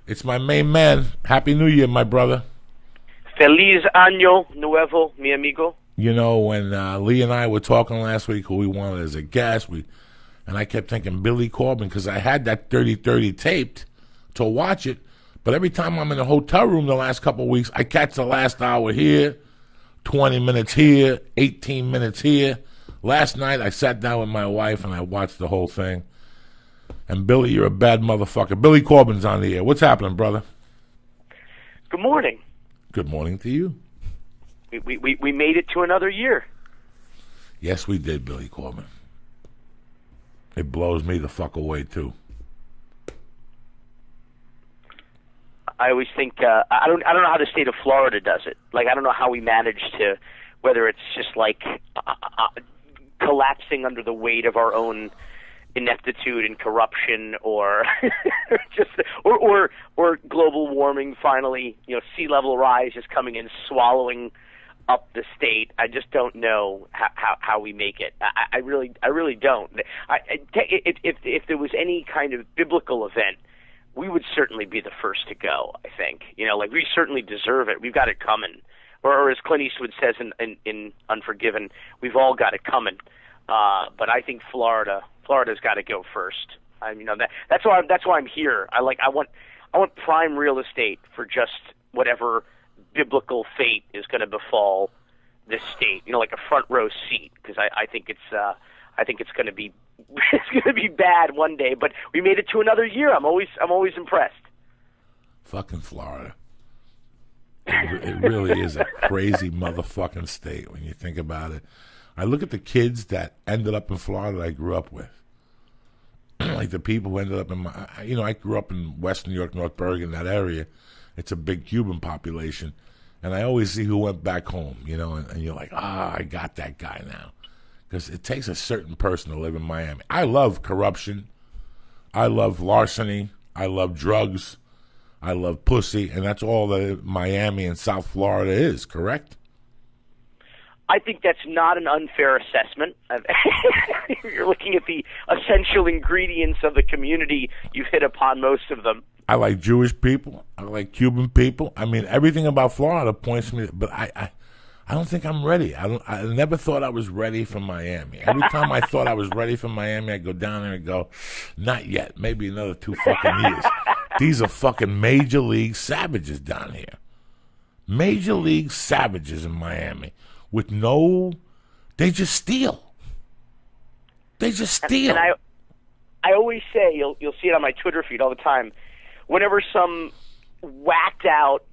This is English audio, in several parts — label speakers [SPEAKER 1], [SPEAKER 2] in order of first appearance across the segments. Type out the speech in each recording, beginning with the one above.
[SPEAKER 1] It's my main man. Happy New Year, my brother.
[SPEAKER 2] Feliz Año Nuevo, mi amigo.
[SPEAKER 1] You know, when Lee and I were talking last week who we wanted as a guest, and I kept thinking Billy Corben because I had that 30-30 taped to watch it. But every time I'm in the hotel room the last couple of weeks, I catch the last hour here, 20 minutes here, 18 minutes here. Last night I sat down with my wife and I watched the whole thing. And Billy, you're a bad motherfucker. Billy Corben's on the air. What's happening, brother?
[SPEAKER 2] Good morning.
[SPEAKER 1] Good morning to you.
[SPEAKER 2] We made it to another year.
[SPEAKER 1] Yes, we did, Billy Corben. It blows me the fuck away, too.
[SPEAKER 2] I always think I don't know how the state of Florida does it. Like, I don't know how we manage to, whether it's just like collapsing under the weight of our own ineptitude and corruption, or just or global warming. Finally, sea level rise is coming and swallowing up the state. I just don't know how we make it. I really don't. If there was any kind of biblical event, we would certainly be the first to go, I think. Like, we certainly deserve it. We've got it coming. Or as Clint Eastwood says in Unforgiven, we've all got it coming. But I think Florida's got to go first. That's why I'm here. I want prime real estate for just whatever biblical fate is going to befall this state. Like a front row seat, because I think it's going to be bad one day, but we made it to another year. I'm always impressed.
[SPEAKER 1] Fucking Florida. It really is a crazy motherfucking state when you think about it. I look at the kids that ended up in Florida that I grew up with. Like the people who ended up in I grew up in West New York, North Bergen, that area. It's a big Cuban population. And I always see who went back home, and you're like, I got that guy now. Because it takes a certain person to live in Miami. I love corruption. I love larceny. I love drugs. I love pussy. And that's all that Miami and South Florida is, correct?
[SPEAKER 2] I think that's not an unfair assessment. You're looking at the essential ingredients of the community. You've hit upon most of them.
[SPEAKER 1] I like Jewish people. I like Cuban people. I mean, everything about Florida points me. But I don't think I'm ready. I never thought I was ready for Miami. Every time I thought I was ready for Miami, I go down there and go, not yet. Maybe another 2 fucking years. These are fucking major league savages down here. Major league savages in Miami. With they just steal. They just steal.
[SPEAKER 2] And I always say, you'll see it on my Twitter feed all the time, whenever some whacked out,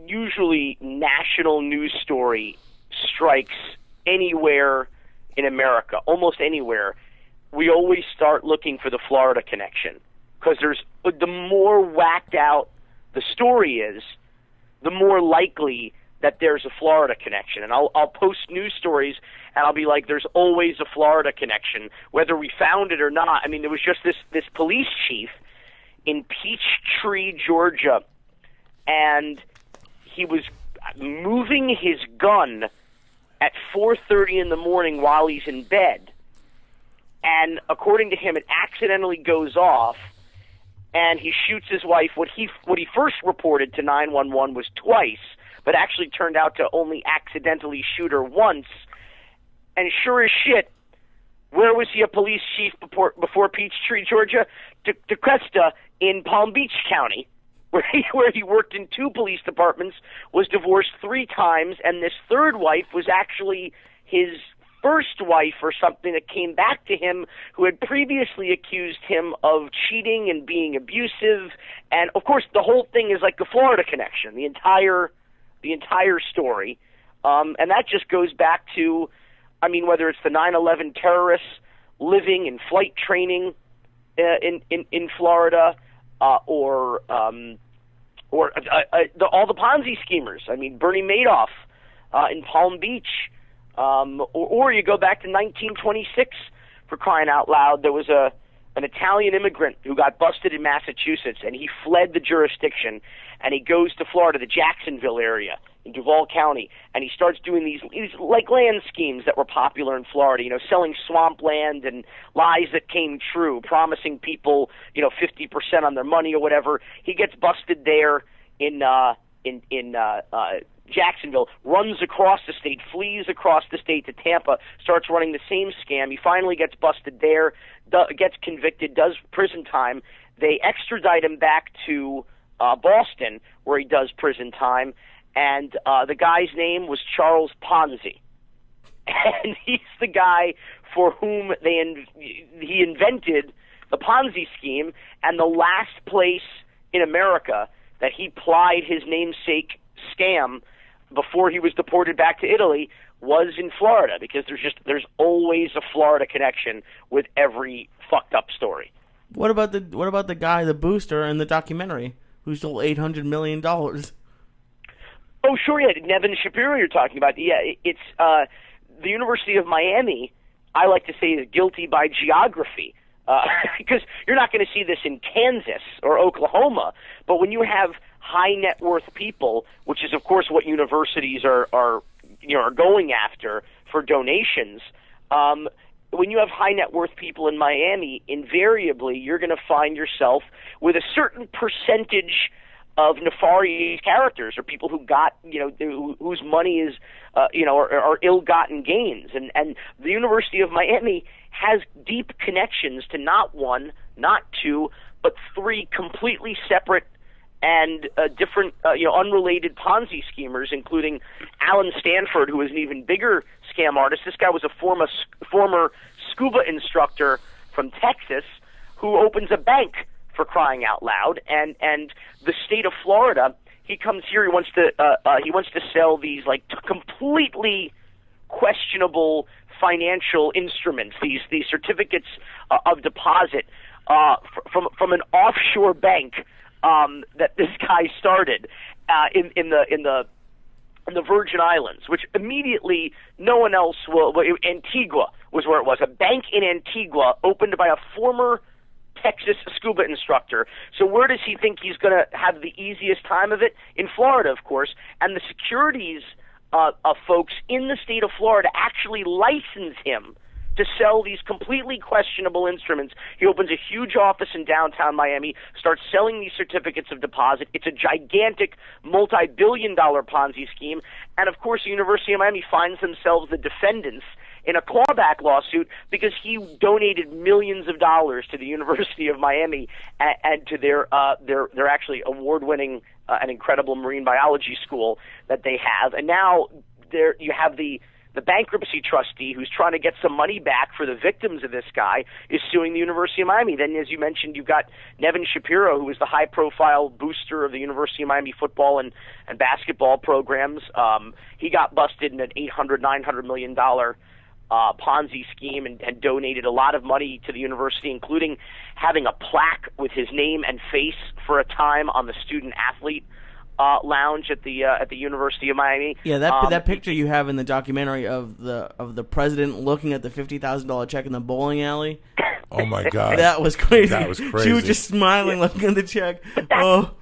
[SPEAKER 2] usually national news story strikes anywhere in America, almost anywhere, we always start looking for the Florida connection. Because the more whacked out the story is, the more likely that there's a Florida connection. And I'll post news stories and I'll be like, there's always a Florida connection, whether we found it or not. I mean, there was just this police chief in Peachtree, Georgia, and he was moving his gun at 4:30 in the morning while he's in bed. And according to him, it accidentally goes off, and he shoots his wife. What he first reported to 911 was twice, but actually turned out to only accidentally shoot her once. And sure as shit, where was he a police chief before Peachtree, Georgia? DeCresta in Palm Beach County, where he worked in 2 police departments, was divorced 3 times, and this third wife was actually his first wife or something that came back to him, who had previously accused him of cheating and being abusive. And of course, the whole thing is like the Florida connection, the entire story. And that just goes back to, whether it's the 9/11 terrorists living in flight training in Florida, or all the Ponzi schemers. Bernie Madoff in Palm Beach, or you go back to 1926, for crying out loud. There was an Italian immigrant who got busted in Massachusetts, and he fled the jurisdiction, and he goes to Florida, the Jacksonville area, in Duval County, and he starts doing these like land schemes that were popular in Florida, selling swampland and lies that came true, promising people, 50% on their money or whatever. He gets busted there in Jacksonville, runs across the state, flees across the state to Tampa, starts running the same scam. He finally gets busted there, gets convicted, does prison time. They extradite him back to Boston, where he does prison time, and the guy's name was Charles Ponzi. And he's the guy for whom he invented the Ponzi scheme, and the last place in America that he plied his namesake scam before he was deported back to Italy was in Florida, because there's always a Florida connection with every fucked up story.
[SPEAKER 3] What about the guy, the booster in the documentary, who stole $800 million? Oh,
[SPEAKER 2] sure, yeah, Nevin Shapiro you're talking about. Yeah, it's the University of Miami, I like to say, is guilty by geography. Because you're not going to see this in Kansas or Oklahoma, but when you have high net worth people, which is of course what universities are going after for donations, when you have high net worth people in Miami, invariably you're going to find yourself with a certain percentage of nefarious characters, or people who got, whose money is, are ill-gotten gains. And the University of Miami has deep connections to not one, not two, but three completely separate and different, unrelated Ponzi schemers, including Alan Stanford, who is an even bigger scam artist. This guy was a former scuba instructor from Texas who opens a bank, for crying out loud, and the state of Florida, he comes here, he wants to sell these completely questionable financial instruments, these certificates of deposit from an offshore bank that this guy started in the Virgin Islands, which immediately no one else will. Antigua was where it was. A bank in Antigua opened by a former Texas scuba instructor. So where does he think he's going to have the easiest time of it? In Florida, of course. And the securities folks in the state of Florida actually license him to sell these completely questionable instruments. He opens a huge office in downtown Miami, starts selling these certificates of deposit. It's a gigantic multi-billion-dollar Ponzi scheme. And, of course, the University of Miami finds themselves the defendants in a clawback lawsuit because he donated millions of dollars to the University of Miami and to their actually award-winning and incredible marine biology school that they have. And now there you have the bankruptcy trustee who's trying to get some money back for the victims of this guy is suing the University of Miami. Then, as you mentioned, you've got Nevin Shapiro, who is the high-profile booster of the University of Miami football and basketball programs. He got busted in an $900 million Ponzi scheme and donated a lot of money to the university, including having a plaque with his name and face for a time on the student-athlete lounge at the University of Miami.
[SPEAKER 3] Yeah, that picture you have in the documentary of the president looking at the $50,000 check in the bowling alley.
[SPEAKER 1] Oh my God,
[SPEAKER 3] that was crazy.
[SPEAKER 1] That was crazy.
[SPEAKER 3] She was just smiling, looking at the check. Oh.